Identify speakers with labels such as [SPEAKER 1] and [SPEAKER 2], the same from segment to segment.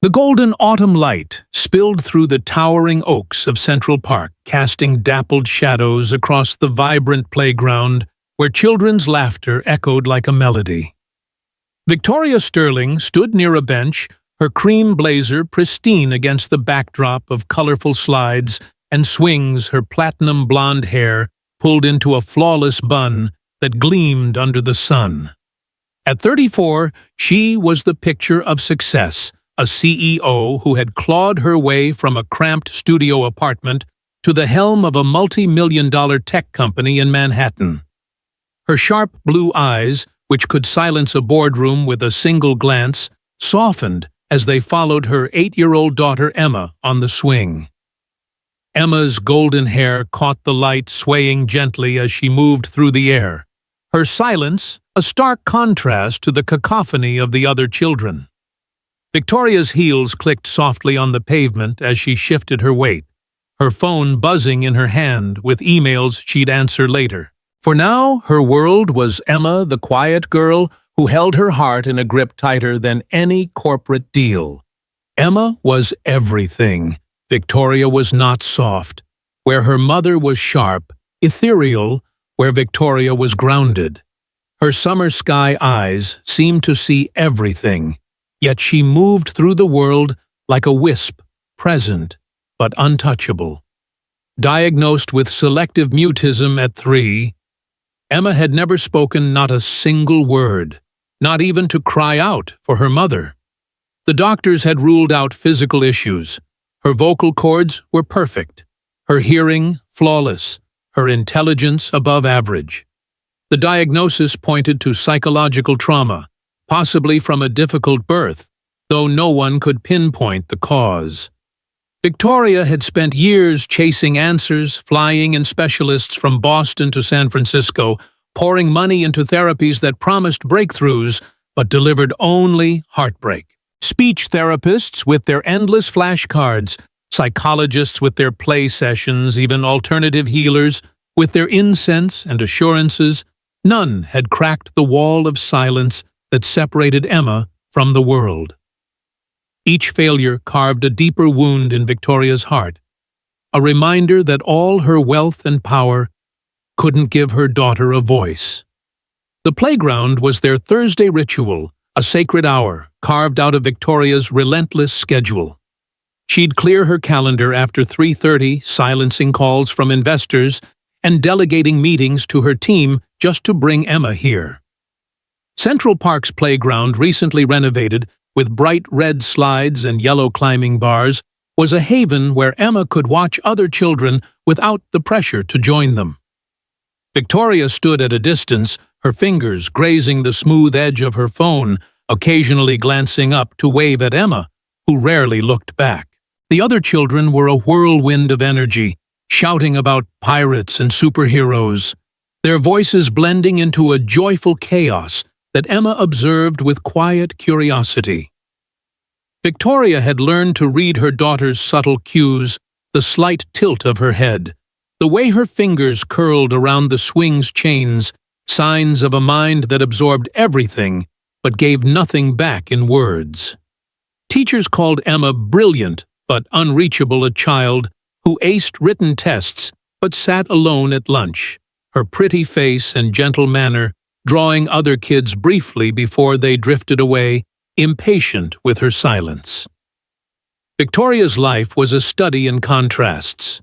[SPEAKER 1] The golden autumn light spilled through the towering oaks of Central Park, casting dappled shadows across the vibrant playground where children's laughter echoed like a melody. Victoria Sterling stood near a bench, her cream blazer pristine against the backdrop of colorful slides and swings, her platinum blonde hair pulled into a flawless bun that gleamed under the sun. At 34, she was the picture of success, a CEO who had clawed her way from a cramped studio apartment to the helm of a multi-million-dollar tech company in Manhattan. Her sharp blue eyes, which could silence a boardroom with a single glance, softened as they followed her 8-year-old daughter Emma on the swing. Emma's golden hair caught the light, swaying gently as she moved through the air, her silence a stark contrast to the cacophony of the other children. Victoria's heels clicked softly on the pavement as she shifted her weight, her phone buzzing in her hand with emails she'd answer later. For now, her world was Emma, the quiet girl who held her heart in a grip tighter than any corporate deal. Emma was everything. Victoria was not soft. Where her mother was sharp, ethereal, where Victoria was grounded. Her summer sky eyes seemed to see everything, yet she moved through the world like a wisp, present but untouchable. Diagnosed with selective mutism at 3, Emma had never spoken not a single word, not even to cry out for her mother. The doctors had ruled out physical issues. Her vocal cords were perfect, her hearing flawless, her intelligence above average. The diagnosis pointed to psychological trauma, possibly from a difficult birth, though no one could pinpoint the cause. Victoria had spent years chasing answers, flying in specialists from Boston to San Francisco, pouring money into therapies that promised breakthroughs but delivered only heartbreak. Speech therapists with their endless flashcards, psychologists with their play sessions, even alternative healers with their incense and assurances, none had cracked the wall of silence that separated Emma from the world. Each failure carved a deeper wound in Victoria's heart, a reminder that all her wealth and power couldn't give her daughter a voice. The playground was their Thursday ritual, a sacred hour carved out of Victoria's relentless schedule. She'd clear her calendar after 3:30, silencing calls from investors and delegating meetings to her team just to bring Emma here. Central Park's playground, recently renovated with bright red slides and yellow climbing bars, was a haven where Emma could watch other children without the pressure to join them. Victoria stood at a distance, her fingers grazing the smooth edge of her phone, occasionally glancing up to wave at Emma, who rarely looked back. The other children were a whirlwind of energy, shouting about pirates and superheroes, their voices blending into a joyful chaos that Emma observed with quiet curiosity. Victoria had learned to read her daughter's subtle cues, the slight tilt of her head, the way her fingers curled around the swing's chains, signs of a mind that absorbed everything but gave nothing back in words. Teachers called Emma brilliant but unreachable, a child who aced written tests but sat alone at lunch, her pretty face and gentle manner drawing other kids briefly before they drifted away, impatient with her silence. Victoria's life was a study in contrasts.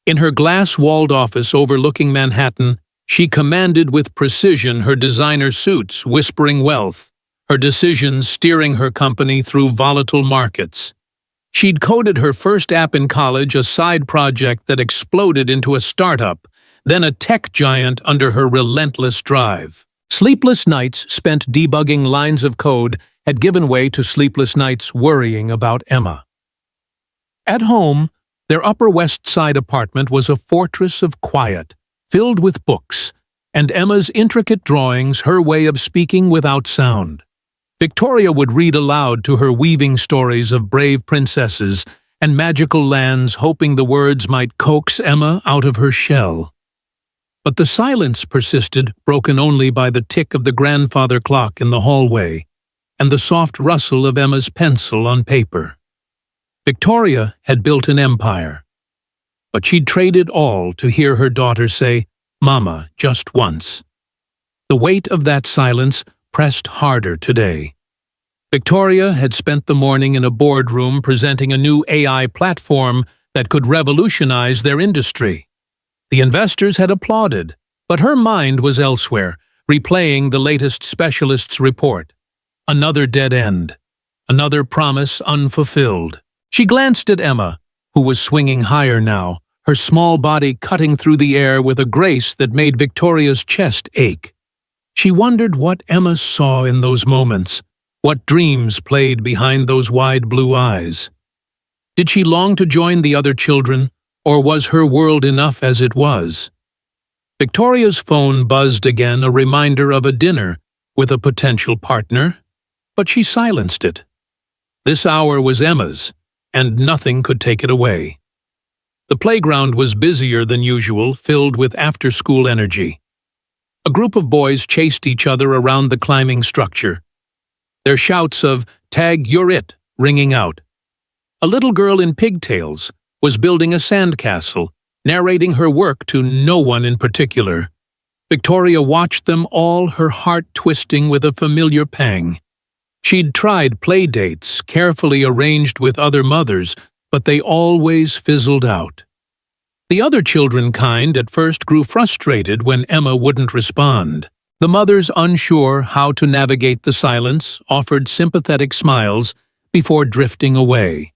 [SPEAKER 1] In her glass-walled office overlooking Manhattan, she commanded with precision her designer suits whispering wealth, her decisions steering her company through volatile markets. She'd coded her first app in college, a side project that exploded into a startup, then a tech giant under her relentless drive. Sleepless nights spent debugging lines of code had given way to sleepless nights worrying about Emma. At home, their Upper West Side apartment was a fortress of quiet, filled with books, and Emma's intricate drawings her way of speaking without sound. Victoria would read aloud to her, weaving stories of brave princesses and magical lands, hoping the words might coax Emma out of her shell. But the silence persisted, broken only by the tick of the grandfather clock in the hallway, and the soft rustle of Emma's pencil on paper. Victoria had built an empire, but she'd traded all to hear her daughter say, "Mama," just once. The weight of that silence pressed harder today. Victoria had spent the morning in a boardroom presenting a new AI platform that could revolutionize their industry. The investors had applauded, but her mind was elsewhere, replaying the latest specialists' report. Another dead end. Another promise unfulfilled. She glanced at Emma, who was swinging higher now, her small body cutting through the air with a grace that made Victoria's chest ache. She wondered what Emma saw in those moments, what dreams played behind those wide blue eyes. Did she long to join the other children, or was her world enough as it was? Victoria's phone buzzed again, a reminder of a dinner with a potential partner, but she silenced it. This hour was Emma's, and nothing could take it away. The playground was busier than usual, filled with after-school energy. A group of boys chased each other around the climbing structure, their shouts of "Tag, you're it" ringing out. A little girl in pigtails was building a sandcastle, narrating her work to no one in particular. Victoria watched them all, her heart twisting with a familiar pang. She'd tried play dates, carefully arranged with other mothers, but they always fizzled out. The other children kind at first grew frustrated when Emma wouldn't respond. The mothers, unsure how to navigate the silence, offered sympathetic smiles before drifting away.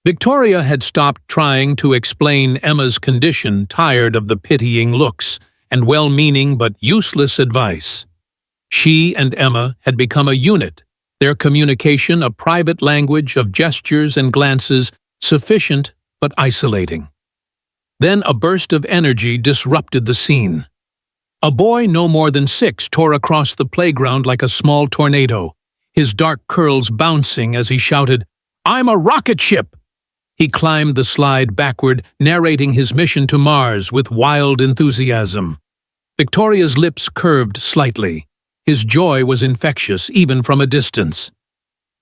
[SPEAKER 1] Victoria had stopped trying to explain Emma's condition, tired of the pitying looks and well-meaning but useless advice. She and Emma had become a unit, their communication a private language of gestures and glances, sufficient but isolating. Then a burst of energy disrupted the scene. A boy no more than 6 tore across the playground like a small tornado, his dark curls bouncing as he shouted, "I'm a rocket ship!" He climbed the slide backward, narrating his mission to Mars with wild enthusiasm. Victoria's lips curved slightly. His joy was infectious, even from a distance.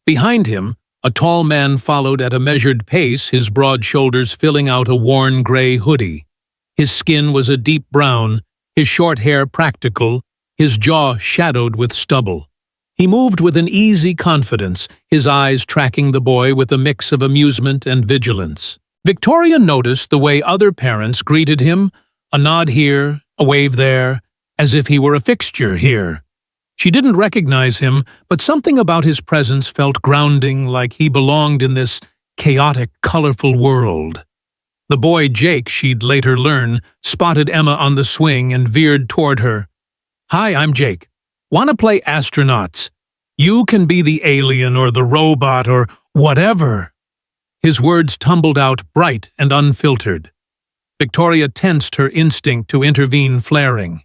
[SPEAKER 1] Behind him, a tall man followed at a measured pace, his broad shoulders filling out a worn gray hoodie. His skin was a deep brown, his short hair practical, his jaw shadowed with stubble. He moved with an easy confidence, his eyes tracking the boy with a mix of amusement and vigilance. Victoria noticed the way other parents greeted him, a nod here, a wave there, as if he were a fixture here. She didn't recognize him, but something about his presence felt grounding, like he belonged in this chaotic, colorful world. The boy Jake, she'd later learn, spotted Emma on the swing and veered toward her. "Hi, I'm Jake. Want to play astronauts? You can be the alien or the robot or whatever." His words tumbled out bright and unfiltered. Victoria tensed, her instinct to intervene flaring.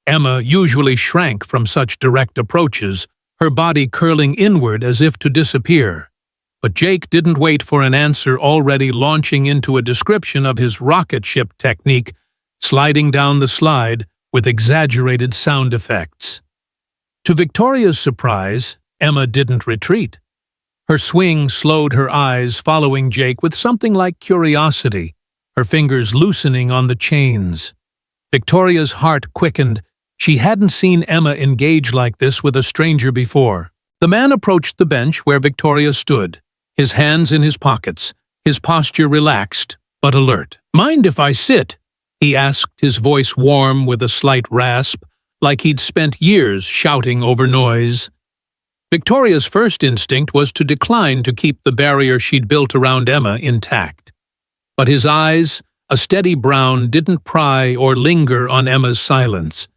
[SPEAKER 1] Emma usually shrank from such direct approaches, her body curling inward as if to disappear. But Jake didn't wait for an answer, already launching into a description of his rocket ship technique, sliding down the slide with exaggerated sound effects. To Victoria's surprise, Emma didn't retreat. Her swing slowed, her eyes following Jake with something like curiosity, her fingers loosening on the chains. Victoria's heart quickened. She hadn't seen Emma engage like this with a stranger before. The man approached the bench where Victoria stood, his hands in his pockets, his posture relaxed but alert. "Mind if I sit?" he asked, his voice warm with a slight rasp, like he'd spent years shouting over noise. Victoria's first instinct was to decline, to keep the barrier she'd built around Emma intact. But his eyes, a steady brown, didn't pry or linger on Emma's silence.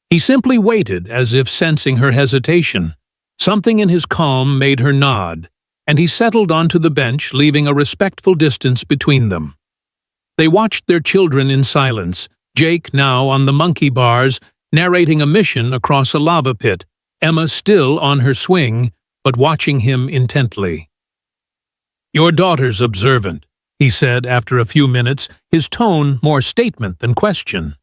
[SPEAKER 1] He simply waited, as if sensing her hesitation. Something in his calm made her nod, and he settled onto the bench, leaving a respectful distance between them. They watched their children in silence, Jake now on the monkey bars, narrating a mission across a lava pit, Emma still on her swing, but watching him intently. "Your daughter's observant," he said after a few minutes, his tone more statement than question.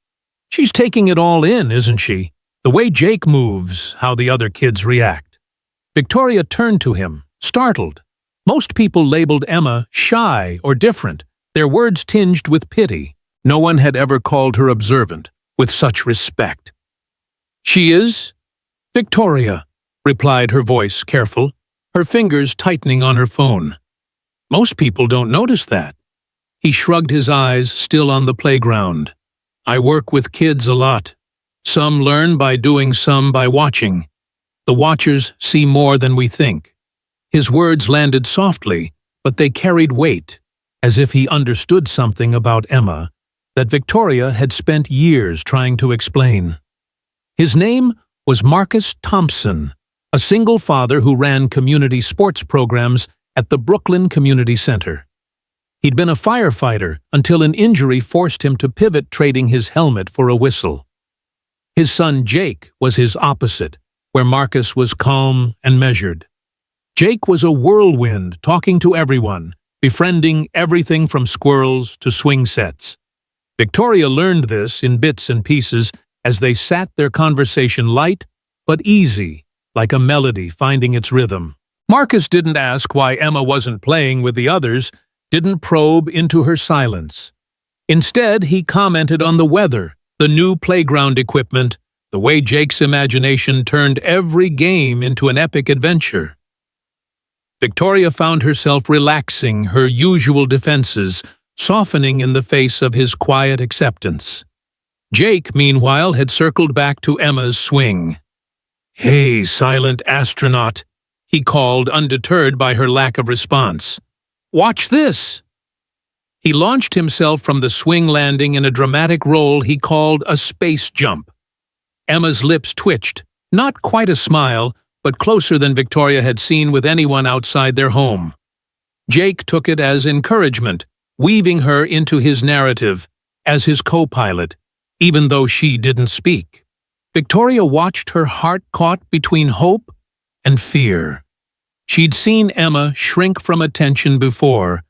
[SPEAKER 1] "She's taking it all in, isn't she? The way Jake moves, how the other kids react." Victoria turned to him, startled. Most people labeled Emma shy or different, their words tinged with pity. No one had ever called her observant, with such respect. "She is?" "Victoria," replied her voice, careful, her fingers tightening on her phone. "Most people don't notice that." He shrugged his eyes, still on the playground. "I work with kids a lot. Some learn by doing, some by watching. The watchers see more than we think." His words landed softly, but they carried weight, as if he understood something about Emma that Victoria had spent years trying to explain. His name was Marcus Thompson, a single father who ran community sports programs at the Brooklyn Community Center. He'd been a firefighter until an injury forced him to pivot, trading his helmet for a whistle. His son Jake was his opposite, where Marcus was calm and measured. Jake was a whirlwind, talking to everyone, befriending everything from squirrels to swing sets. Victoria learned this in bits and pieces as they sat, their conversation light but easy, like a melody finding its rhythm. Marcus didn't ask why Emma wasn't playing with the others, didn't probe into her silence. Instead, he commented on the weather, the new playground equipment, the way Jake's imagination turned every game into an epic adventure. Victoria found herself relaxing, her usual defenses softening in the face of his quiet acceptance. Jake, meanwhile, had circled back to Emma's swing. "Hey, silent astronaut," he called, undeterred by her lack of response. "Watch this!" He launched himself from the swing landing in a dramatic roll he called a space jump. Emma's lips twitched, not quite a smile, but closer than Victoria had seen with anyone outside their home. Jake took it as encouragement, weaving her into his narrative as his co-pilot, even though she didn't speak. Victoria watched, her heart caught between hope and fear. She'd seen Emma shrink from attention before,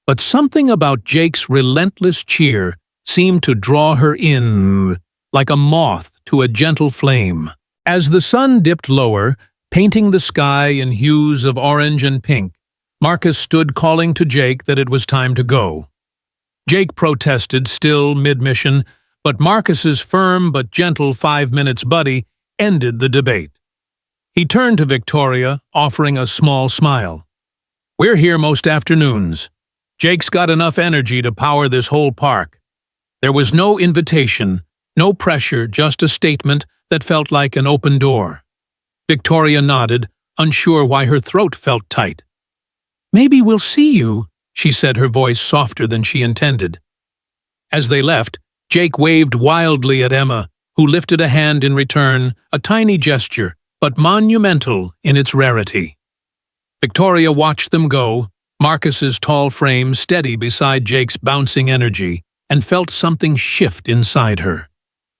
[SPEAKER 1] but something about Jake's relentless cheer seemed to draw her in, like a moth to a gentle flame. As the sun dipped lower, painting the sky in hues of orange and pink, Marcus stood calling to Jake that it was time to go. Jake protested, still mid-mission, but Marcus's firm but gentle 5 minutes buddy ended the debate. He turned to Victoria, offering a small smile. "We're here most afternoons. Jake's got enough energy to power this whole park." There was no invitation, no pressure, just a statement that felt like an open door. Victoria nodded, unsure why her throat felt tight. "Maybe we'll see you," she said, her voice softer than she intended. As they left, Jake waved wildly at Emma, who lifted a hand in return, a tiny gesture, but monumental in its rarity. Victoria watched them go, Marcus's tall frame steady beside Jake's bouncing energy, and felt something shift inside her.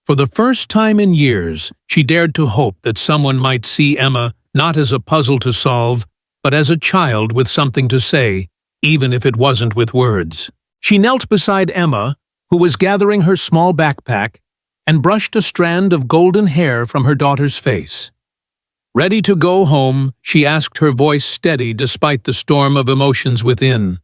[SPEAKER 1] For the first time in years, she dared to hope that someone might see Emma not as a puzzle to solve, but as a child with something to say, even if it wasn't with words. She knelt beside Emma, who was gathering her small backpack, and brushed a strand of golden hair from her daughter's face. Ready to go home, she asked, her voice steady despite the storm of emotions within.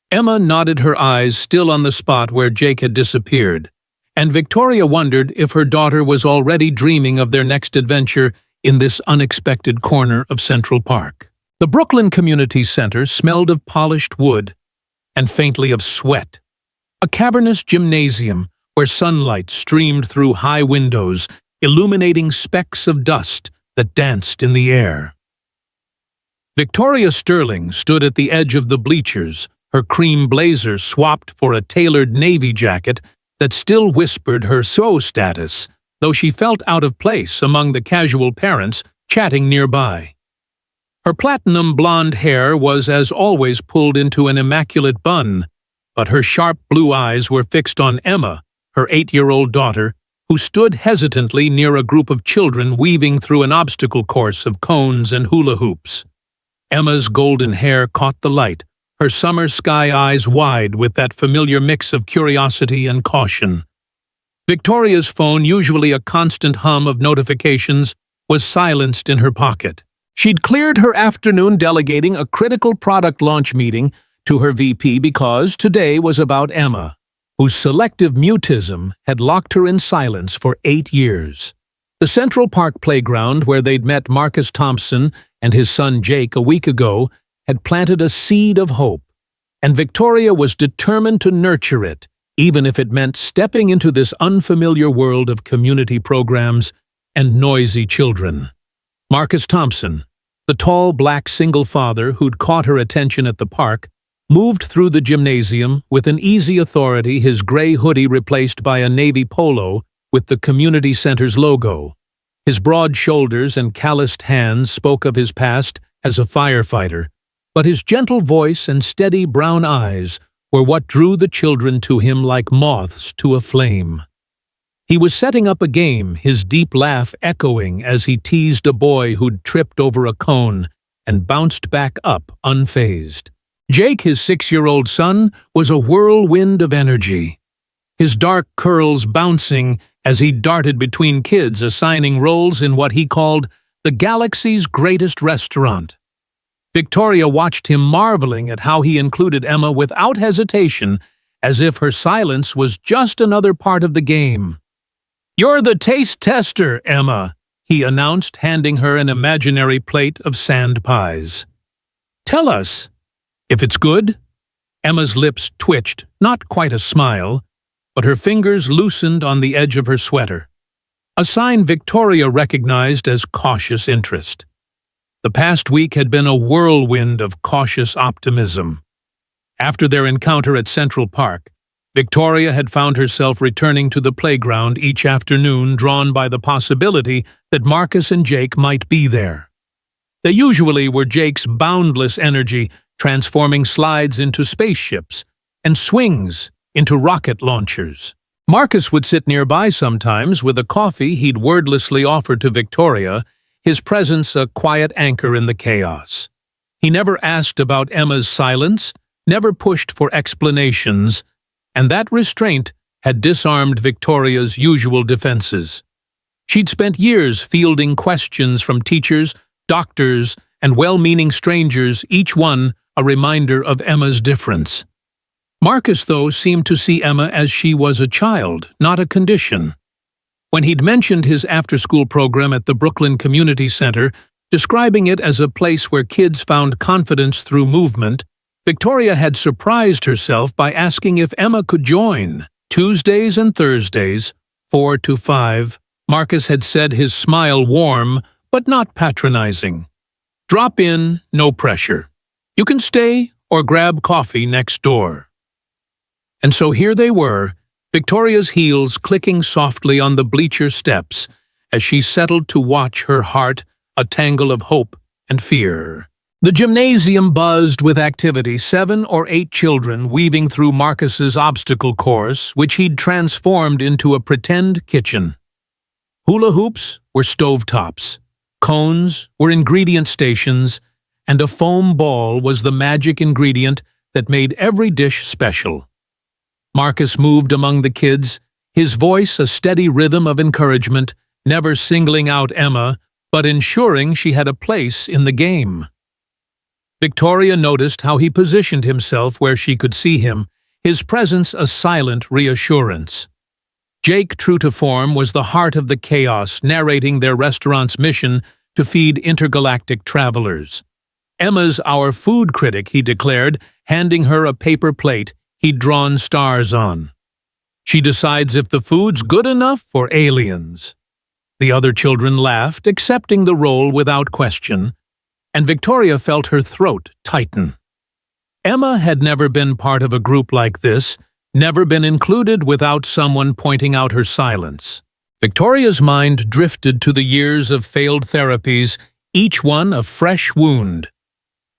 [SPEAKER 1] Emma nodded, her eyes still on the spot where Jake had disappeared, and Victoria wondered if her daughter was already dreaming of their next adventure in this unexpected corner of Central Park. The Brooklyn Community Center smelled of polished wood and faintly of sweat. A cavernous gymnasium where sunlight streamed through high windows, illuminating specks of dust that danced in the air. Victoria Sterling stood at the edge of the bleachers, her cream blazer swapped for a tailored navy jacket that still whispered her SO status, though she felt out of place among the casual parents chatting nearby. Her platinum blonde hair was, as always, pulled into an immaculate bun, but her sharp blue eyes were fixed on Emma, her 8-year-old daughter, who stood hesitantly near a group of children weaving through an obstacle course of cones and hula hoops. Emma's golden hair caught the light, her summer sky eyes wide with that familiar mix of curiosity and caution. Victoria's phone, usually a constant hum of notifications, was silenced in her pocket. She'd cleared her afternoon delegating a critical product launch meeting to her VP because today was about Emma, whose selective mutism had locked her in silence for 8 years. The Central Park playground where they'd met Marcus Thompson and his son Jake a week ago had planted a seed of hope, and Victoria was determined to nurture it, even if it meant stepping into this unfamiliar world of community programs and noisy children. Marcus Thompson, the tall black single father who'd caught her attention at the park, moved through the gymnasium with an easy authority, his gray hoodie replaced by a navy polo with the community center's logo. His broad shoulders and calloused hands spoke of his past as a firefighter, but his gentle voice and steady brown eyes were what drew the children to him like moths to a flame. He was setting up a game, his deep laugh echoing as he teased a boy who'd tripped over a cone and bounced back up unfazed. Jake, his 6-year-old son, was a whirlwind of energy, his dark curls bouncing as he darted between kids, assigning roles in what he called the galaxy's greatest restaurant. Victoria watched him, marveling at how he included Emma without hesitation, as if her silence was just another part of the game. "You're the taste tester, Emma," he announced, handing her an imaginary plate of sand pies. "Tell us if it's good." Emma's lips twitched, not quite a smile, but her fingers loosened on the edge of her sweater, a sign Victoria recognized as cautious interest. The past week had been a whirlwind of cautious optimism. After their encounter at Central Park, Victoria had found herself returning to the playground each afternoon, drawn by the possibility that Marcus and Jake might be there. They usually were Jake's boundless energy, transforming slides into spaceships and swings into rocket launchers. Marcus would sit nearby sometimes with a coffee he'd wordlessly offered to Victoria, his presence a quiet anchor in the chaos. He never asked about Emma's silence, never pushed for explanations, and that restraint had disarmed Victoria's usual defenses. She'd spent years fielding questions from teachers, doctors, and well-meaning strangers, each one a reminder of Emma's difference. Marcus, though, seemed to see Emma as she was a child, not a condition. When he'd mentioned his after-school program at the Brooklyn Community Center, describing it as a place where kids found confidence through movement, Victoria had surprised herself by asking if Emma could join. Tuesdays and Thursdays, 4 to 5, Marcus had said, his smile warm but not patronizing. "Drop in, no pressure. You can stay or grab coffee next door." And so here they were, Victoria's heels clicking softly on the bleacher steps as she settled to watch, her heart a tangle of hope and fear. The gymnasium buzzed with activity, 7 or 8 children weaving through Marcus's obstacle course, which he'd transformed into a pretend kitchen. Hula hoops were stovetops, cones were ingredient stations, and a foam ball was the magic ingredient that made every dish special. Marcus moved among the kids, his voice a steady rhythm of encouragement, never singling out Emma, but ensuring she had a place in the game. Victoria noticed how he positioned himself where she could see him, his presence a silent reassurance. Jake, true to form, was the heart of the chaos, narrating their restaurant's mission to feed intergalactic travelers. Emma's our food critic, he declared, handing her a paper plate he'd drawn stars on. She decides if the food's good enough for aliens. The other children laughed, accepting the role without question, and Victoria felt her throat tighten. Emma had never been part of a group like this, never been included without someone pointing out her silence. Victoria's mind drifted to the years of failed therapies, each one a fresh wound.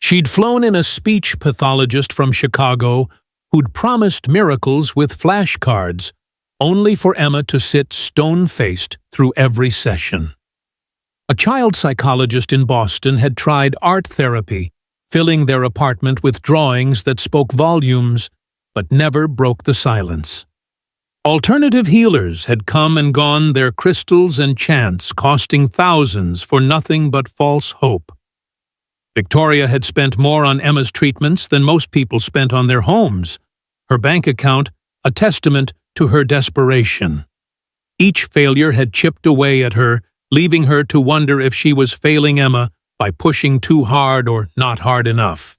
[SPEAKER 1] She'd flown in a speech pathologist from Chicago who'd promised miracles with flashcards, only for Emma to sit stone-faced through every session. A child psychologist in Boston had tried art therapy, filling their apartment with drawings that spoke volumes, but never broke the silence. Alternative healers had come and gone, their crystals and chants costing thousands for nothing but false hope. Victoria had spent more on Emma's treatments than most people spent on their homes, her bank account a testament to her desperation. Each failure had chipped away at her, leaving her to wonder if she was failing Emma by pushing too hard or not hard enough.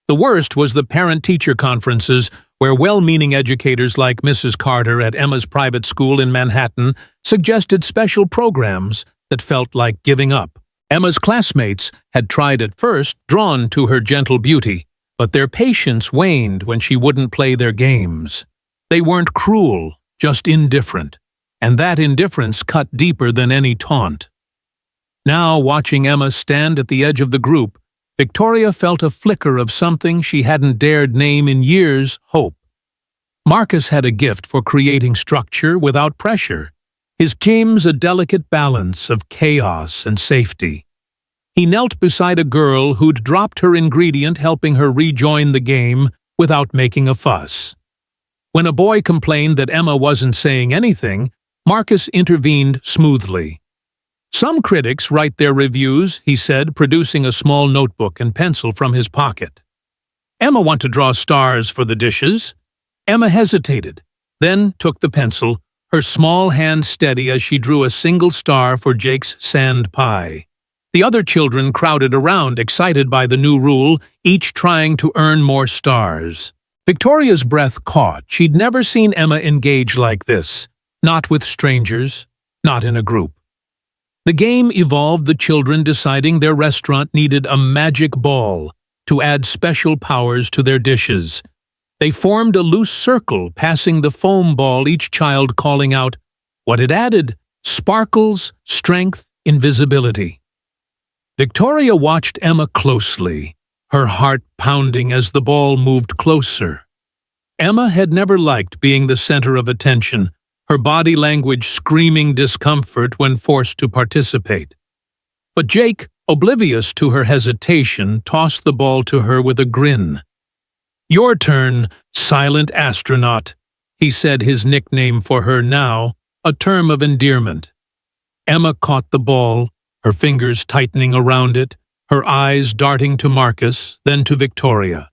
[SPEAKER 1] The worst was the parent-teacher conferences, where well-meaning educators like Mrs. Carter at Emma's private school in Manhattan suggested special programs that felt like giving up. Emma's classmates had tried at first, drawn to her gentle beauty, but their patience waned when she wouldn't play their games. They weren't cruel, just indifferent, and that indifference cut deeper than any taunt. Now, watching Emma stand at the edge of the group, Victoria felt a flicker of something she hadn't dared name in years: hope. Marcus had a gift for creating structure without pressure. His team's a delicate balance of chaos and safety. He knelt beside a girl who'd dropped her ingredient, helping her rejoin the game without making a fuss. When a boy complained that Emma wasn't saying anything, Marcus intervened smoothly. "Some critics write their reviews," he said, producing a small notebook and pencil from his pocket. "Emma want to draw stars for the dishes?" Emma hesitated, then took the pencil, her small hand steady as she drew a single star for Jake's sand pie. The other children crowded around, excited by the new rule, each trying to earn more stars. Victoria's breath caught. She'd never seen Emma engage like this, not with strangers, not in a group. The game evolved, the children deciding their restaurant needed a magic ball to add special powers to their dishes. They formed a loose circle, passing the foam ball, each child calling out what it added: sparkles, strength, invisibility. Victoria watched Emma closely, her heart pounding as the ball moved closer. Emma had never liked being the center of attention, her body language screaming discomfort when forced to participate. But Jake, oblivious to her hesitation, tossed the ball to her with a grin. "Your turn, silent astronaut," he said, his nickname for her now, a term of endearment. Emma caught the ball, her fingers tightening around it, her eyes darting to Marcus, then to Victoria.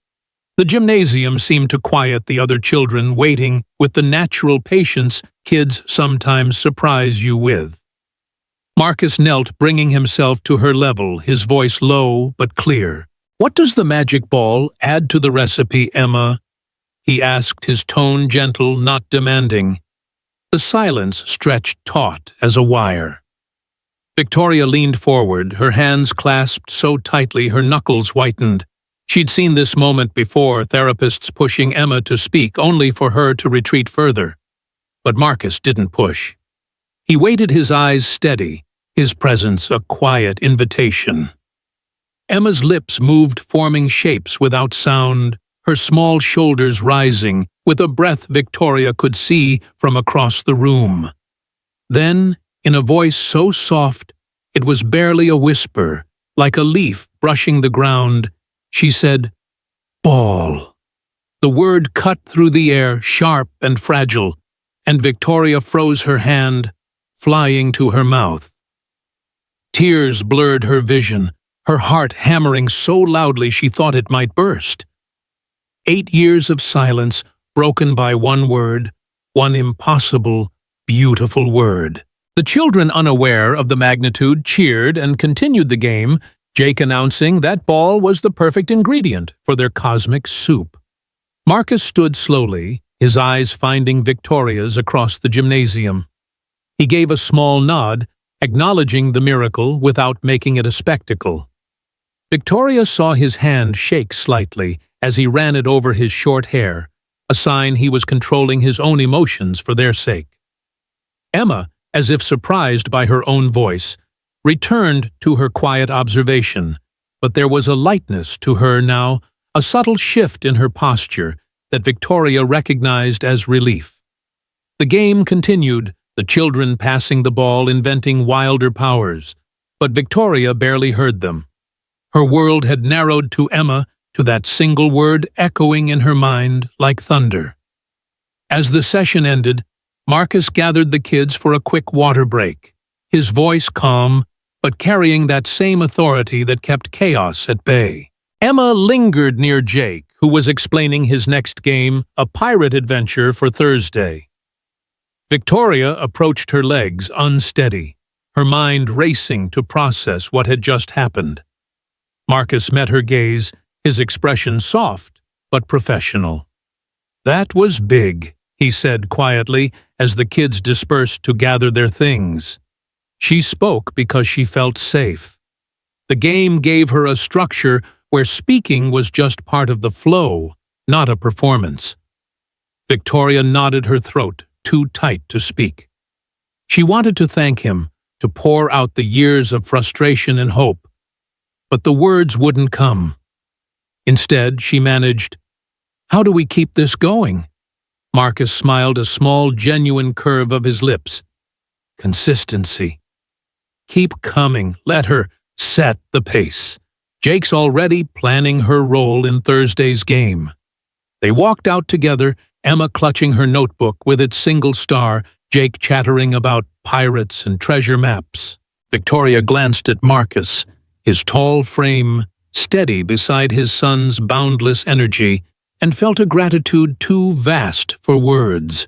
[SPEAKER 1] The gymnasium seemed to quiet the other children, waiting with the natural patience kids sometimes surprise you with. Marcus knelt, bringing himself to her level, his voice low but clear. "What does the magic ball add to the recipe, Emma?" he asked, his tone gentle, not demanding. The silence stretched taut as a wire. Victoria leaned forward, her hands clasped so tightly her knuckles whitened. She'd seen this moment before, therapists pushing Emma to speak, only for her to retreat further. But Marcus didn't push. He waited, his eyes steady, his presence a quiet invitation. Emma's lips moved, forming shapes without sound, her small shoulders rising, with a breath Victoria could see from across the room. Then, in a voice so soft it was barely a whisper, like a leaf brushing the ground, she said, "Ball." The word cut through the air, sharp and fragile, and Victoria froze, her hand flying to her mouth. Tears blurred her vision, her heart hammering so loudly she thought it might burst. 8 years of silence, broken by one word, one impossible, beautiful word. The children, unaware of the magnitude, cheered and continued the game, Jake announcing that ball was the perfect ingredient for their cosmic soup. Marcus stood slowly, his eyes finding Victoria's across the gymnasium. He gave a small nod, acknowledging the miracle without making it a spectacle. Victoria saw his hand shake slightly as he ran it over his short hair, a sign he was controlling his own emotions for their sake. Emma, as if surprised by her own voice, returned to her quiet observation, but there was a lightness to her now, a subtle shift in her posture that Victoria recognized as relief. The game continued, the children passing the ball, inventing wilder powers, but Victoria barely heard them. Her world had narrowed to Emma, to that single word echoing in her mind like thunder. As the session ended, Marcus gathered the kids for a quick water break, his voice calm but carrying that same authority that kept chaos at bay. Emma lingered near Jake, who was explaining his next game, a pirate adventure, for Thursday. Victoria approached her legs unsteady, her mind racing to process what had just happened. Marcus met her gaze, his expression soft but professional. "That was big," he said quietly as the kids dispersed to gather their things. She spoke because she felt safe. The game gave her a structure where speaking was just part of the flow, not a performance. Victoria knotted her throat, too tight to speak. She wanted to thank him, to pour out the years of frustration and hope, but the words wouldn't come. Instead, she managed, "How do we keep this going?" Marcus smiled, a small, genuine curve of his lips. "Consistency. Keep coming. Let her set the pace." Jake's already planning her role in Thursday's game. They walked out together, Emma clutching her notebook with its single star, Jake chattering about pirates and treasure maps. Victoria glanced at Marcus, his tall frame steady beside his son's boundless energy, and felt a gratitude too vast for words.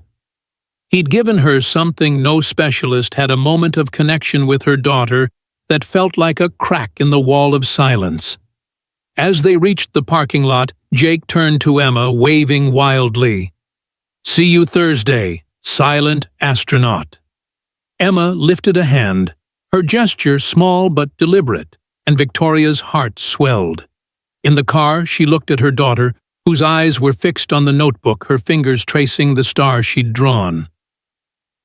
[SPEAKER 1] He'd given her something no specialist had, a moment of connection with her daughter that felt like a crack in the wall of silence. As they reached the parking lot, Jake turned to Emma, waving wildly. "See you Thursday, silent astronaut." Emma lifted a hand, her gesture small but deliberate, and Victoria's heart swelled. In the car, she looked at her daughter, whose eyes were fixed on the notebook, her fingers tracing the star she'd drawn.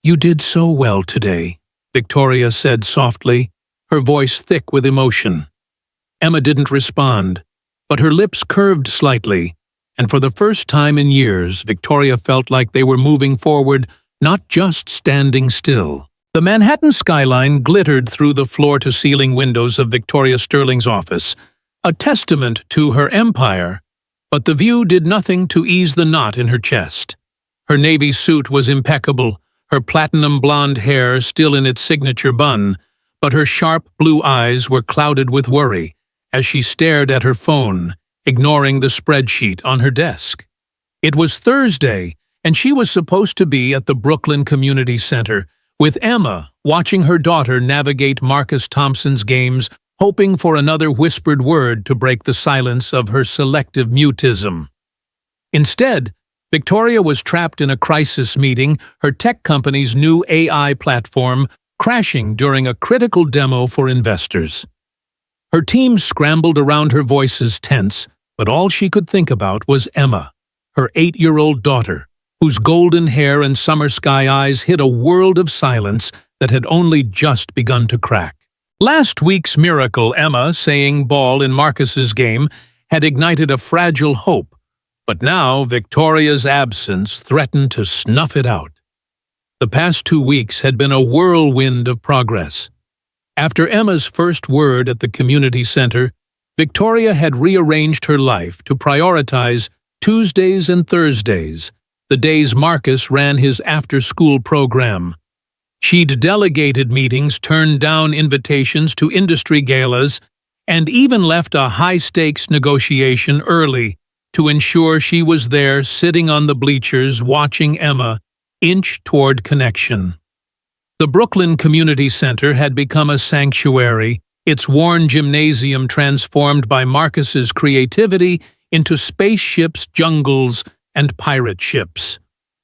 [SPEAKER 1] "You did so well today," Victoria said softly, her voice thick with emotion. Emma didn't respond, but her lips curved slightly, and for the first time in years, Victoria felt like they were moving forward, not just standing still. The Manhattan skyline glittered through the floor-to-ceiling windows of Victoria Sterling's office, a testament to her empire, but the view did nothing to ease the knot in her chest. Her navy suit was impeccable, her platinum blonde hair still in its signature bun, but her sharp blue eyes were clouded with worry as she stared at her phone, ignoring the spreadsheet on her desk. It was Thursday, and she was supposed to be at the Brooklyn Community Center, with Emma watching her daughter navigate Marcus Thompson's games, hoping for another whispered word to break the silence of her selective mutism. Instead, Victoria was trapped in a crisis meeting, her tech company's new AI platform crashing during a critical demo for investors. Her team scrambled around her, voices tense, but all she could think about was Emma, her 8-year-old daughter, whose golden hair and summer sky eyes hid a world of silence that had only just begun to crack. Last week's miracle, Emma saying ball in Marcus's game, had ignited a fragile hope, but now Victoria's absence threatened to snuff it out. The past 2 weeks had been a whirlwind of progress. After Emma's first word at the community center, Victoria had rearranged her life to prioritize Tuesdays and Thursdays, the days Marcus ran his after-school program. She'd delegated meetings, turned down invitations to industry galas, and even left a high-stakes negotiation early to ensure she was there sitting on the bleachers watching Emma inch toward connection. The Brooklyn Community Center had become a sanctuary, its worn gymnasium transformed by Marcus's creativity into spaceships, jungles, and pirate ships.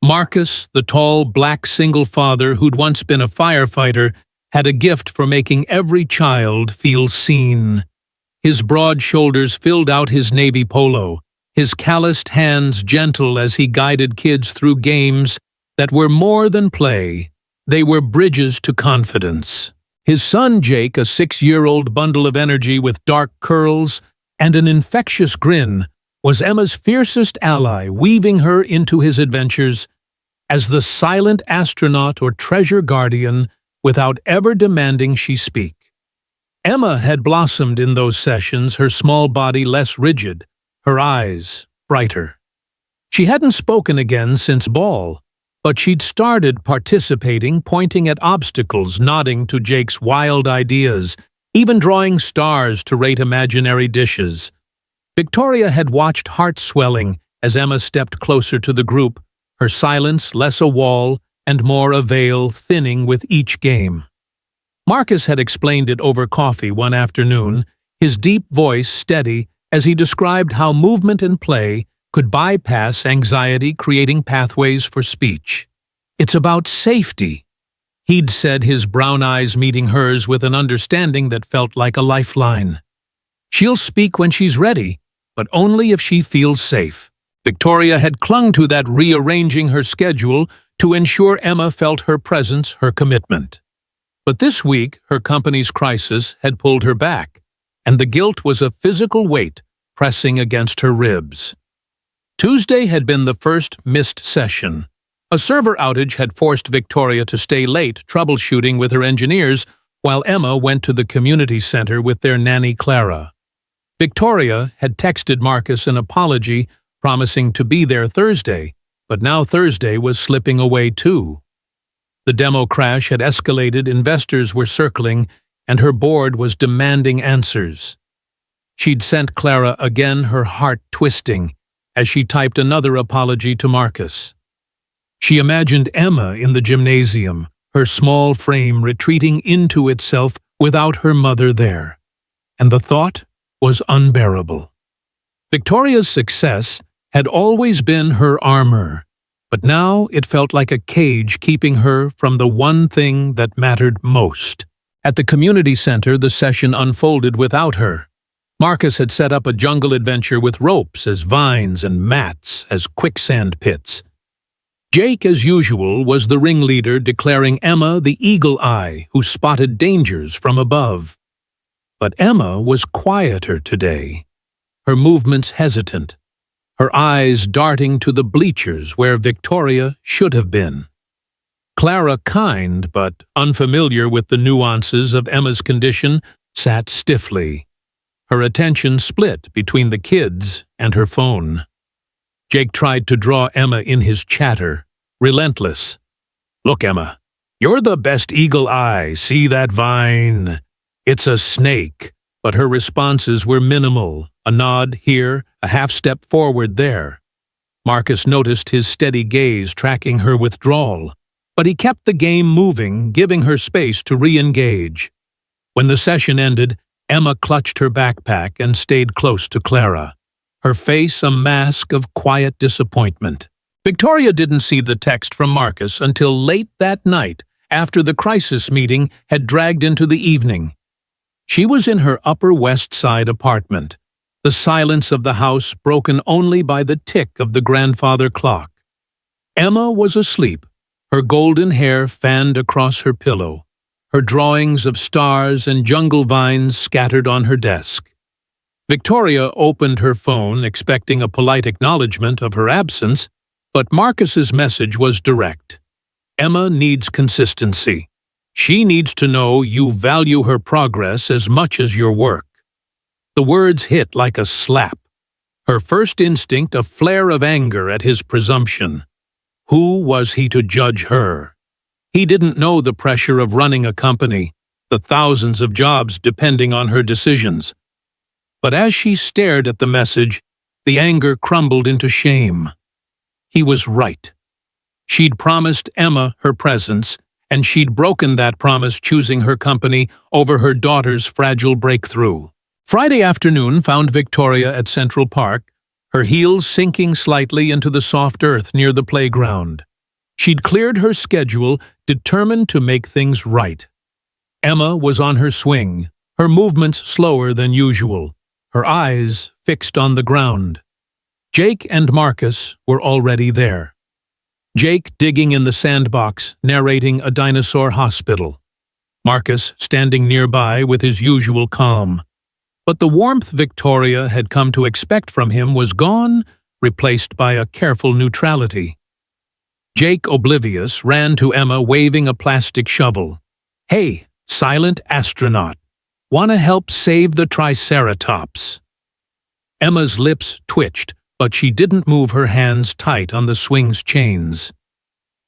[SPEAKER 1] Marcus, the tall, black single father who'd once been a firefighter, had a gift for making every child feel seen. His broad shoulders filled out his navy polo, his calloused hands gentle as he guided kids through games that were more than play. They were bridges to confidence. His son Jake, a 6-year-old bundle of energy with dark curls and an infectious grin, was Emma's fiercest ally, weaving her into his adventures as the silent astronaut or treasure guardian without ever demanding she speak. Emma had blossomed in those sessions, her small body less rigid, her eyes brighter. She hadn't spoken again since ball, but she'd started participating, pointing at obstacles, nodding to Jake's wild ideas, even drawing stars to rate imaginary dishes. Victoria had watched heart swelling as Emma stepped closer to the group, her silence less a wall and more a veil thinning with each game. Marcus had explained it over coffee one afternoon, his deep voice steady as he described how movement and play could bypass anxiety, creating pathways for speech. "It's about safety," he'd said, his brown eyes meeting hers with an understanding that felt like a lifeline. "She'll speak when she's ready, but only if she feels safe." Victoria had clung to that, rearranging her schedule to ensure Emma felt her presence, her commitment. But this week, her company's crisis had pulled her back, and the guilt was a physical weight pressing against her ribs. Tuesday had been the first missed session. A server outage had forced Victoria to stay late troubleshooting with her engineers while Emma went to the community center with their nanny Clara. Victoria had texted Marcus an apology, promising to be there Thursday, but now Thursday was slipping away too. The demo crash had escalated, investors were circling, and her board was demanding answers. She'd sent Clara again, her heart twisting, as she typed another apology to Marcus. She imagined Emma in the gymnasium, her small frame retreating into itself without her mother there. And the thought was unbearable. Victoria's success had always been her armor, but now it felt like a cage keeping her from the one thing that mattered most. At the community center, the session unfolded without her. Marcus had set up a jungle adventure with ropes as vines and mats as quicksand pits. Jake, as usual, was the ringleader, declaring Emma the eagle eye who spotted dangers from above. But Emma was quieter today, her movements hesitant, her eyes darting to the bleachers where Victoria should have been. Clara, kind but unfamiliar with the nuances of Emma's condition, sat stiffly, her attention split between the kids and her phone. Jake tried to draw Emma in his chatter, relentless. "Look, Emma, you're the best eagle eye. See that vine? It's a snake." But her responses were minimal, a nod here, a half-step forward there. Marcus noticed his steady gaze tracking her withdrawal, but he kept the game moving, giving her space to re-engage. When the session ended, Emma clutched her backpack and stayed close to Clara, her face a mask of quiet disappointment. Victoria didn't see the text from Marcus until late that night, after the crisis meeting had dragged into the evening. She was in her Upper West Side apartment, the silence of the house broken only by the tick of the grandfather clock. Emma was asleep, her golden hair fanned across her pillow, her drawings of stars and jungle vines scattered on her desk. Victoria opened her phone, expecting a polite acknowledgement of her absence, but Marcus's message was direct. Emma needs consistency. She needs to know you value her progress as much as your work. The words hit like a slap. Her first instinct a flare of anger at his presumption. Who was he to judge her? He didn't know the pressure of running a company, the thousands of jobs depending on her decisions. But as she stared at the message, the anger crumbled into shame. He was right. She'd promised Emma her presence, and she'd broken that promise, choosing her company over her daughter's fragile breakthrough. Friday afternoon found Victoria at Central Park, her heels sinking slightly into the soft earth near the playground. She'd cleared her schedule, determined to make things right. Emma was on her swing, her movements slower than usual, her eyes fixed on the ground. Jake and Marcus were already there. Jake digging in the sandbox, narrating a dinosaur hospital. Marcus standing nearby with his usual calm. But the warmth Victoria had come to expect from him was gone, replaced by a careful neutrality. Jake, oblivious, ran to Emma waving a plastic shovel. "Hey, silent astronaut. Wanna help save the Triceratops?" Emma's lips twitched, but she didn't move her hands tight on the swing's chains.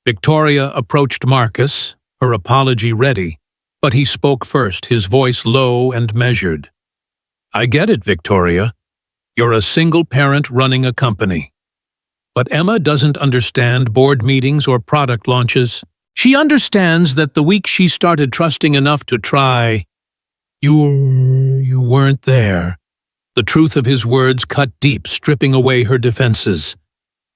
[SPEAKER 1] Victoria approached Marcus, her apology ready. But he spoke first, his voice low and measured. "I get it, Victoria. You're a single parent running a company. But Emma doesn't understand board meetings or product launches. She understands that the week she started trusting enough to try, you weren't there." The truth of his words cut deep, stripping away her defenses.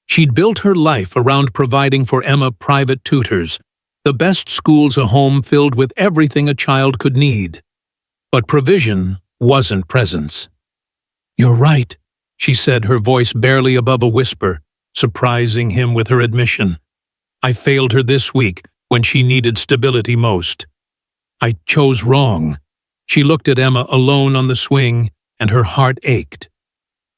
[SPEAKER 1] She'd built her life around providing for Emma private tutors, the best schools, a home filled with everything a child could need. But provision wasn't presence. "You're right," she said, her voice barely above a whisper, surprising him with her admission. "I failed her this week when she needed stability most. I chose wrong." She looked at Emma alone on the swing, and her heart ached.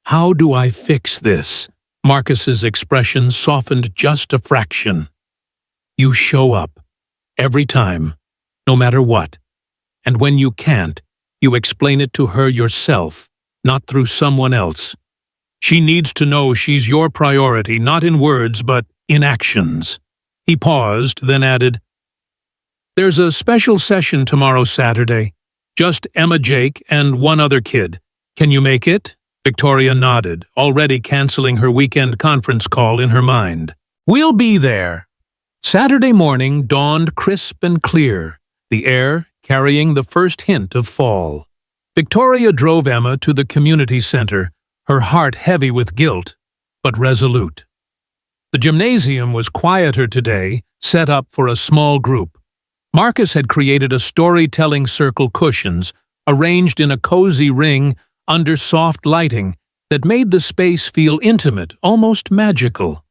[SPEAKER 1] "How do I fix this?" Marcus's expression softened just a fraction. "You show up. Every time. No matter what. And when you can't, you explain it to her yourself, not through someone else. She needs to know she's your priority, not in words, but in actions." He paused, then added, "There's a special session tomorrow Saturday. Just Emma, Jake, and one other kid. Can you make it?" Victoria nodded, already canceling her weekend conference call in her mind. "We'll be there." Saturday morning dawned crisp and clear, the air carrying the first hint of fall. Victoria drove Emma to the community center, her heart heavy with guilt, but resolute. The gymnasium was quieter today, set up for a small group. Marcus had created a storytelling circle, cushions arranged in a cozy ring under soft lighting that made the space feel intimate, almost magical.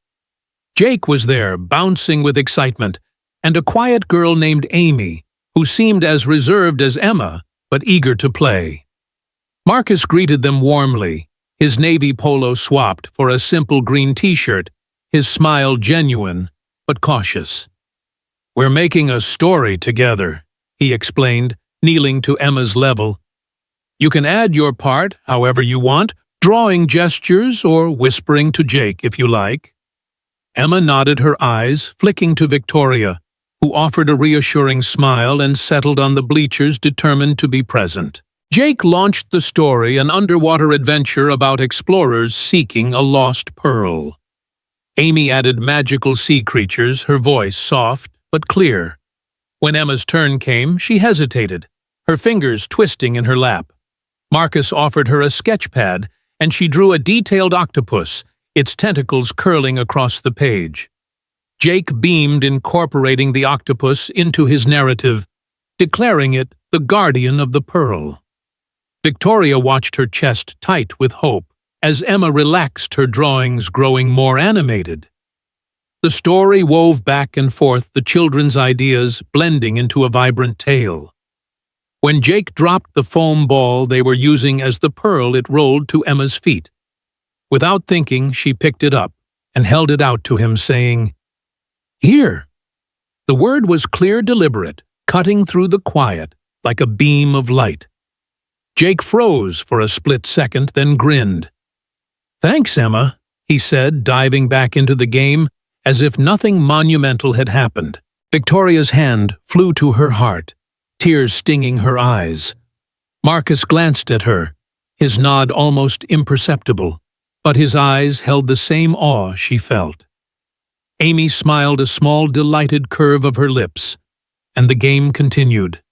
[SPEAKER 1] Jake was there, bouncing with excitement, and a quiet girl named Amy, who seemed as reserved as Emma, but eager to play. Marcus greeted them warmly, his navy polo swapped for a simple green t-shirt, his smile genuine but cautious. "We're making a story together," he explained, kneeling to Emma's level. "You can add your part however you want, drawing gestures or whispering to Jake if you like." Emma nodded, her eyes flicking to Victoria, who offered a reassuring smile and settled on the bleachers, determined to be present. Jake launched the story, an underwater adventure about explorers seeking a lost pearl. Amy added magical sea creatures, her voice soft but clear. When Emma's turn came, she hesitated, her fingers twisting in her lap. Marcus offered her a sketch pad, and she drew a detailed octopus, its tentacles curling across the page. Jake beamed, incorporating the octopus into his narrative, declaring it the guardian of the pearl. Victoria watched, her chest tight with hope, as Emma relaxed, her drawings growing more animated. The story wove back and forth, the children's ideas blending into a vibrant tale. When Jake dropped the foam ball they were using as the pearl, it rolled to Emma's feet. Without thinking, she picked it up and held it out to him, saying, "Here." The word was clear, deliberate, cutting through the quiet like a beam of light. Jake froze for a split second, then grinned. "Thanks, Emma," he said, diving back into the game as if nothing monumental had happened. Victoria's hand flew to her heart, tears stinging her eyes. Marcus glanced at her, his nod almost imperceptible, but his eyes held the same awe she felt. Amy smiled, a small, delighted curve of her lips, and the game continued.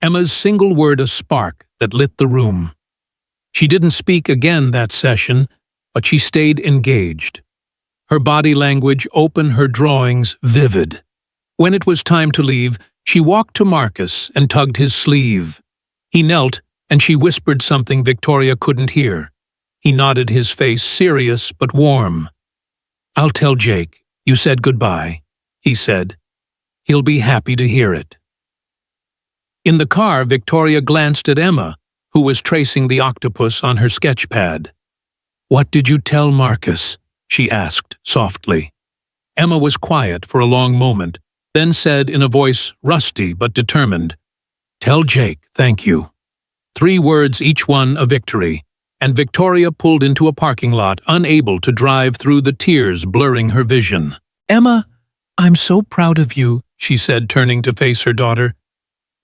[SPEAKER 1] Emma's single word a spark that lit the room. She didn't speak again that session, but she stayed engaged. Her body language open, her drawings vivid. When it was time to leave, she walked to Marcus and tugged his sleeve. He knelt, and she whispered something Victoria couldn't hear. He nodded, his face serious but warm. "I'll tell Jake you said goodbye," he said. "He'll be happy to hear it." In the car, Victoria glanced at Emma, who was tracing the octopus on her sketch pad. "What did you tell Marcus?" she asked softly. Emma was quiet for a long moment, then said in a voice rusty but determined, "Tell Jake, thank you." 3 words, each one a victory, and Victoria pulled into a parking lot, unable to drive through, the tears blurring her vision. "Emma, I'm so proud of you," she said, turning to face her daughter.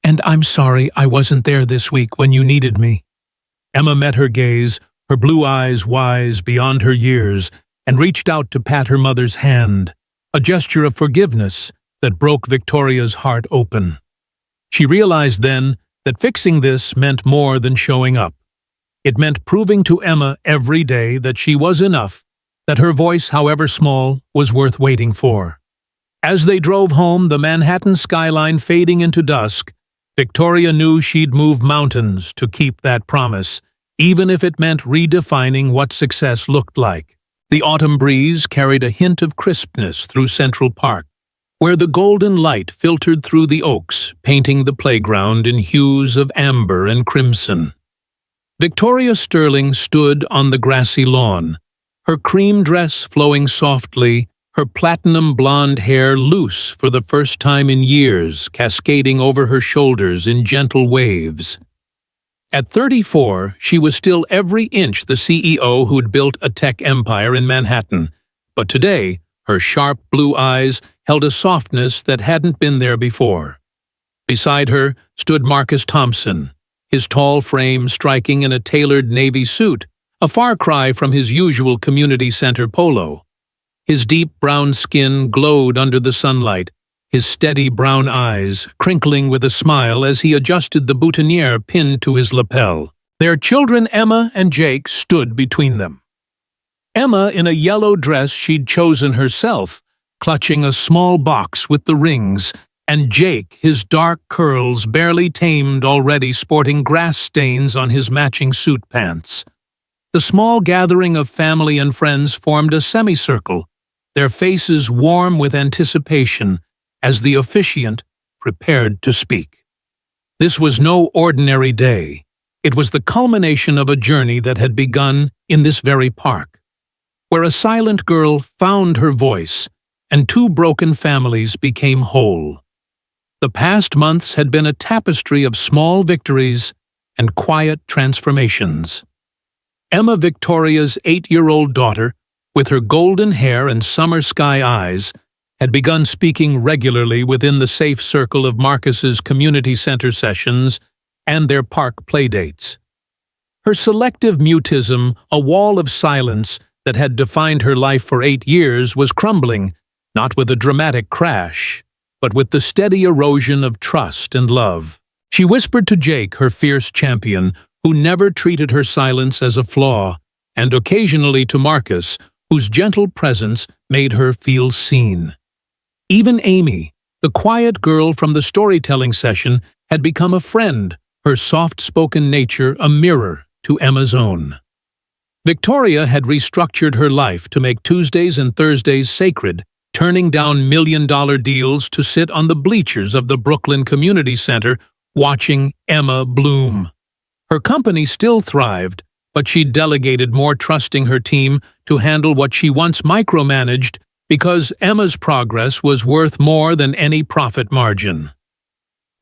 [SPEAKER 1] "And I'm sorry I wasn't there this week when you needed me." Emma met her gaze, her blue eyes wise beyond her years, and reached out to pat her mother's hand, a gesture of forgiveness that broke Victoria's heart open. She realized then that fixing this meant more than showing up. It meant proving to Emma every day that she was enough, that her voice, however small, was worth waiting for. As they drove home, the Manhattan skyline fading into dusk, Victoria knew she'd move mountains to keep that promise, even if it meant redefining what success looked like. The autumn breeze carried a hint of crispness through Central Park, where the golden light filtered through the oaks, painting the playground in hues of amber and crimson. Victoria Sterling stood on the grassy lawn, her cream dress flowing softly, her platinum blonde hair loose for the first time in years, cascading over her shoulders in gentle waves. At 34, she was still every inch the CEO who'd built a tech empire in Manhattan, but today, her sharp blue eyes held a softness that hadn't been there before. Beside her stood Marcus Thompson, his tall frame striking in a tailored navy suit, a far cry from his usual community center polo. His deep brown skin glowed under the sunlight, his steady brown eyes crinkling with a smile as he adjusted the boutonniere pinned to his lapel. Their children Emma and Jake stood between them. Emma in a yellow dress she'd chosen herself, clutching a small box with the rings, and Jake, his dark curls barely tamed already sporting grass stains on his matching suit pants. The small gathering of family and friends formed a semicircle, their faces warm with anticipation as the officiant prepared to speak. This was no ordinary day. It was the culmination of a journey that had begun in this very park, where a silent girl found her voice and two broken families became whole. The past months had been a tapestry of small victories and quiet transformations. Emma Victoria's 8-year-old daughter, with her golden hair and summer sky eyes, had begun speaking regularly within the safe circle of Marcus's community center sessions and their park playdates. Her selective mutism, a wall of silence that had defined her life for 8 years, was crumbling, not with a dramatic crash, but with the steady erosion of trust and love. She whispered to Jake, her fierce champion, who never treated her silence as a flaw, and occasionally to Marcus, whose gentle presence made her feel seen. Even Amy, the quiet girl from the storytelling session, had become a friend, her soft-spoken nature a mirror to Emma's own. Victoria had restructured her life to make Tuesdays and Thursdays sacred, turning down million-dollar deals to sit on the bleachers of the Brooklyn Community Center watching Emma bloom. Her company still thrived, but she delegated more, trusting her team to handle what she once micromanaged because Emma's progress was worth more than any profit margin.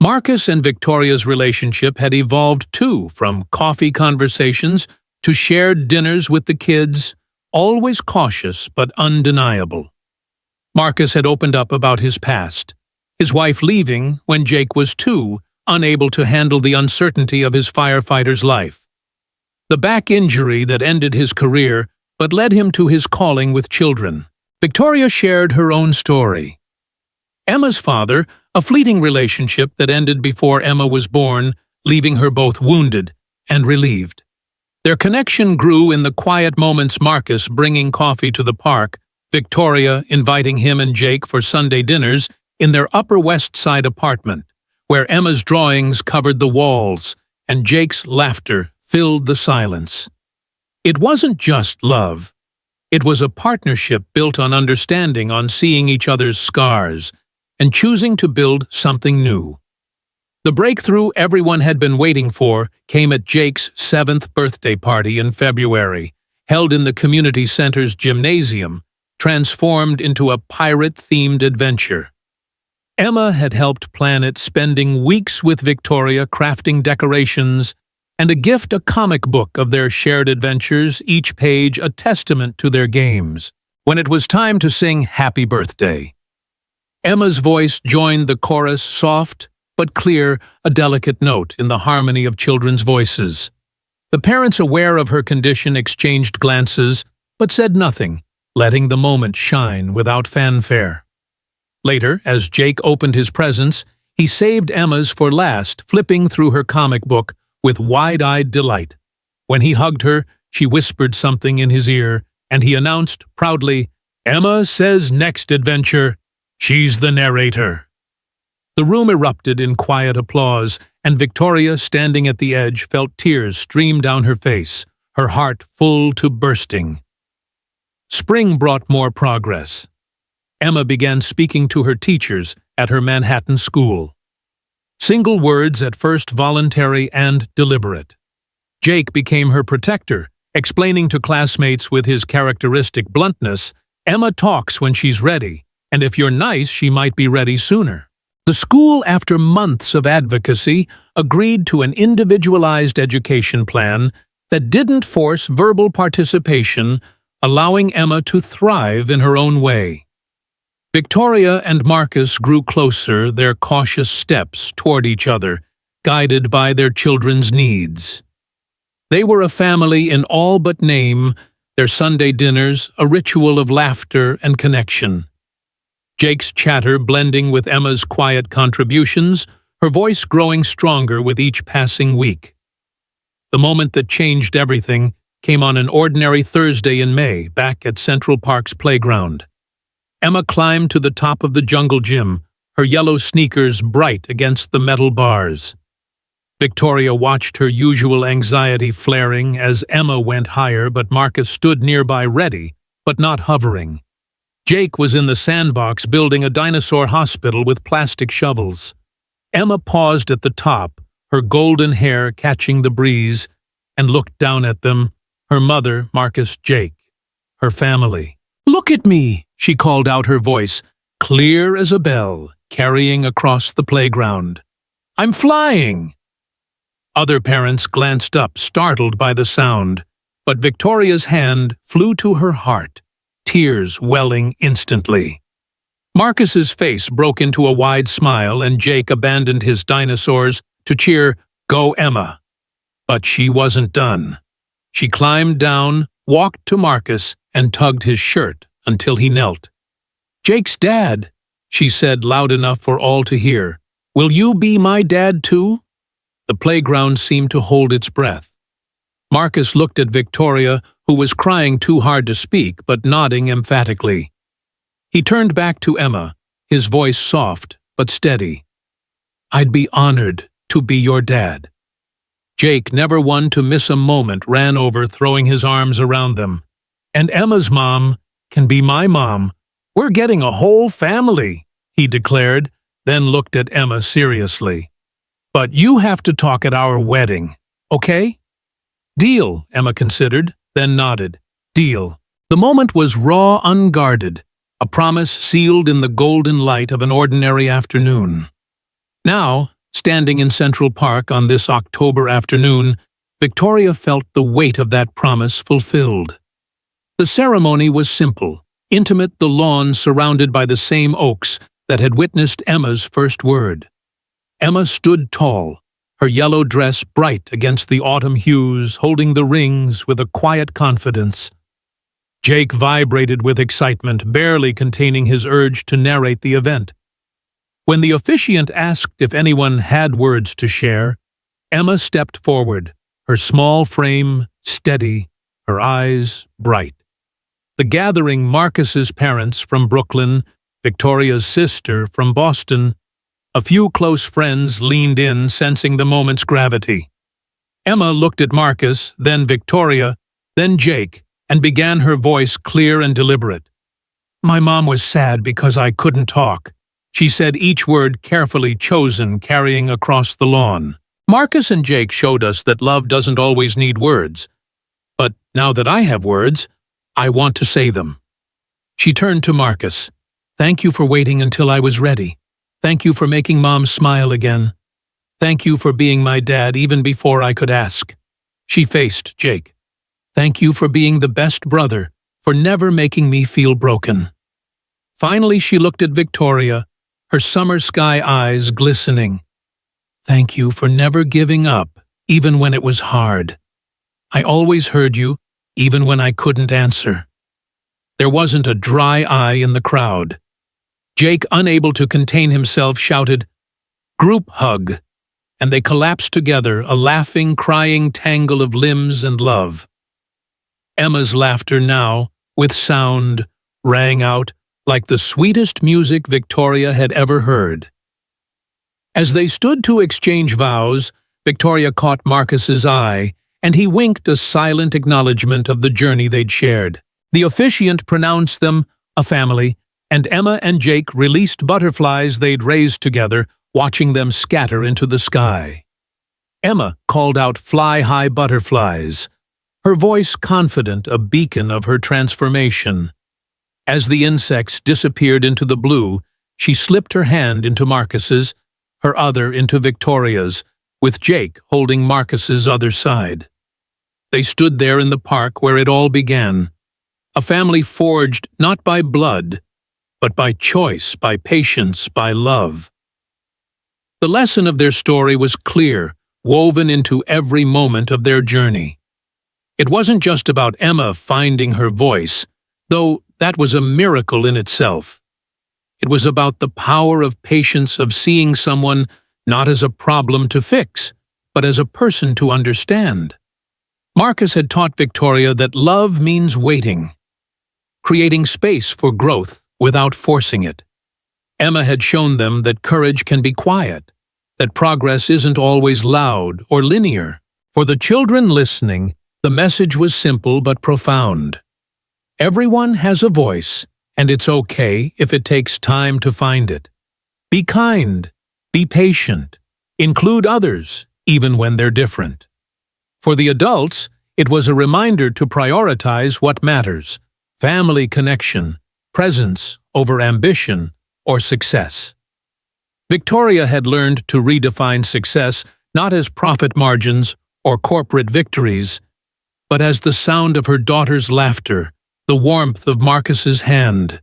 [SPEAKER 1] Marcus and Victoria's relationship had evolved too, from coffee conversations to shared dinners with the kids, always cautious but undeniable. Marcus had opened up about his past, his wife leaving when Jake was 2, unable to handle the uncertainty of his firefighter's life. The back injury that ended his career but led him to his calling with children. Victoria shared her own story. Emma's father, a fleeting relationship that ended before Emma was born, leaving her both wounded and relieved. Their connection grew in the quiet moments, Marcus bringing coffee to the park, Victoria inviting him and Jake for Sunday dinners in their Upper West Side apartment, where Emma's drawings covered the walls and Jake's laughter filled the silence. It wasn't just love. It was a partnership built on understanding, on seeing each other's scars, and choosing to build something new. The breakthrough everyone had been waiting for came at Jake's 7th birthday party in February, held in the community center's gymnasium, transformed into a pirate-themed adventure. Emma had helped plan it, spending weeks with Victoria crafting decorations and a comic book of their shared adventures, each page a testament to their games. When it was time to sing Happy Birthday, Emma's voice joined the chorus, soft but clear, a delicate note in the harmony of children's voices. The parents, aware of her condition, exchanged glances, but said nothing, letting the moment shine without fanfare. Later, as Jake opened his presents, he saved Emma's for last, flipping through her comic book with wide-eyed delight. When he hugged her, she whispered something in his ear, and he announced proudly, "Emma says next adventure, she's the narrator." The room erupted in quiet applause, and Victoria, standing at the edge, felt tears stream down her face, her heart full to bursting. Spring brought more progress. Emma began speaking to her teachers at her Manhattan school. Single words, at first voluntary and deliberate. Jake became her protector, explaining to classmates with his characteristic bluntness, "Emma talks when she's ready, and if you're nice, she might be ready sooner." The school, after months of advocacy, agreed to an individualized education plan that didn't force verbal participation, allowing Emma to thrive in her own way. Victoria and Marcus grew closer, their cautious steps toward each other, guided by their children's needs. They were a family in all but name, their Sunday dinners a ritual of laughter and connection. Jake's chatter blending with Emma's quiet contributions, her voice growing stronger with each passing week. The moment that changed everything came on an ordinary Thursday in May, back at Central Park's playground. Emma climbed to the top of the jungle gym, her yellow sneakers bright against the metal bars. Victoria watched her usual anxiety flaring as Emma went higher, but Marcus stood nearby ready, but not hovering. Jake was in the sandbox building a dinosaur hospital with plastic shovels. Emma paused at the top, her golden hair catching the breeze, and looked down at them, her mother, Marcus, Jake, her family. "Look at me," she called out, her voice clear as a bell, carrying across the playground. "I'm flying!" Other parents glanced up, startled by the sound, but Victoria's hand flew to her heart, tears welling instantly. Marcus's face broke into a wide smile, and Jake abandoned his dinosaurs to cheer, "Go Emma!" But she wasn't done. She climbed down, walked to Marcus, and tugged his shirt until he knelt. "Jake's dad," she said loud enough for all to hear. "Will you be my dad too?" The playground seemed to hold its breath. Marcus looked at Victoria, who was crying too hard to speak, but nodding emphatically. He turned back to Emma, his voice soft but steady. "I'd be honored to be your dad." Jake, never one to miss a moment, ran over, throwing his arms around them. "And Emma's mom can be my mom. We're getting a whole family," he declared, then looked at Emma seriously. "But you have to talk at our wedding, okay?" "Deal," Emma considered, then nodded. "Deal." The moment was raw, unguarded, a promise sealed in the golden light of an ordinary afternoon. Now, standing in Central Park on this October afternoon, Victoria felt the weight of that promise fulfilled. The ceremony was simple, intimate, the lawn surrounded by the same oaks that had witnessed Emma's first word. Emma stood tall, her yellow dress bright against the autumn hues, holding the rings with a quiet confidence. Jake vibrated with excitement, barely containing his urge to narrate the event. When the officiant asked if anyone had words to share, Emma stepped forward, her small frame steady, her eyes bright. The gathering, Marcus's parents from Brooklyn, Victoria's sister from Boston, a few close friends leaned in, sensing the moment's gravity. Emma looked at Marcus, then Victoria, then Jake, and began, her voice clear and deliberate. "My mom was sad because I couldn't talk," she said, each word carefully chosen, carrying across the lawn. "Marcus and Jake showed us that love doesn't always need words. But now that I have words, I want to say them." She turned to Marcus. "Thank you for waiting until I was ready. Thank you for making Mom smile again. Thank you for being my dad even before I could ask." She faced Jake. "Thank you for being the best brother, for never making me feel broken." Finally, she looked at Victoria, her summer sky eyes glistening. Thank you for never giving up, even when it was hard. I always heard you, even when I couldn't answer." There wasn't a dry eye in the crowd. Jake, unable to contain himself, shouted, "Group hug," and they collapsed together, a laughing, crying tangle of limbs and love. Emma's laughter now, with sound, rang out like the sweetest music Victoria had ever heard. As they stood to exchange vows, Victoria caught Marcus's eye, and he winked a silent acknowledgement of the journey they'd shared. The officiant pronounced them a family, and Emma and Jake released butterflies they'd raised together, watching them scatter into the sky. Emma called out fly-high butterflies, her voice confident, a beacon of her transformation. As the insects disappeared into the blue, she slipped her hand into Marcus's, her other into Victoria's, with Jake holding Marcus's other side. They stood there in the park where it all began, a family forged not by blood, but by choice, by patience, by love. The lesson of their story was clear, woven into every moment of their journey. It wasn't just about Emma finding her voice, though that was a miracle in itself. It was about the power of patience, of seeing someone not as a problem to fix, but as a person to understand. Marcus had taught Victoria that love means waiting, creating space for growth without forcing it. Emma had shown them that courage can be quiet, that progress isn't always loud or linear. For the children listening, the message was simple but profound. Everyone has a voice, and it's okay if it takes time to find it. Be kind, be patient, include others, even when they're different. For the adults, it was a reminder to prioritize what matters: family connection, presence over ambition or success. Victoria had learned to redefine success not as profit margins or corporate victories, but as the sound of her daughter's laughter, the warmth of Marcus's hand,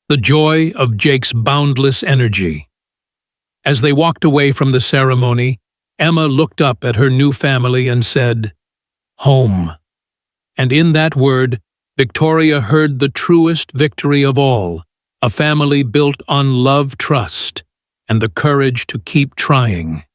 [SPEAKER 1] the joy of Jake's boundless energy. As they walked away from the ceremony, Emma looked up at her new family and said, "Home." And in that word, Victoria heard the truest victory of all, a family built on love, trust, and the courage to keep trying.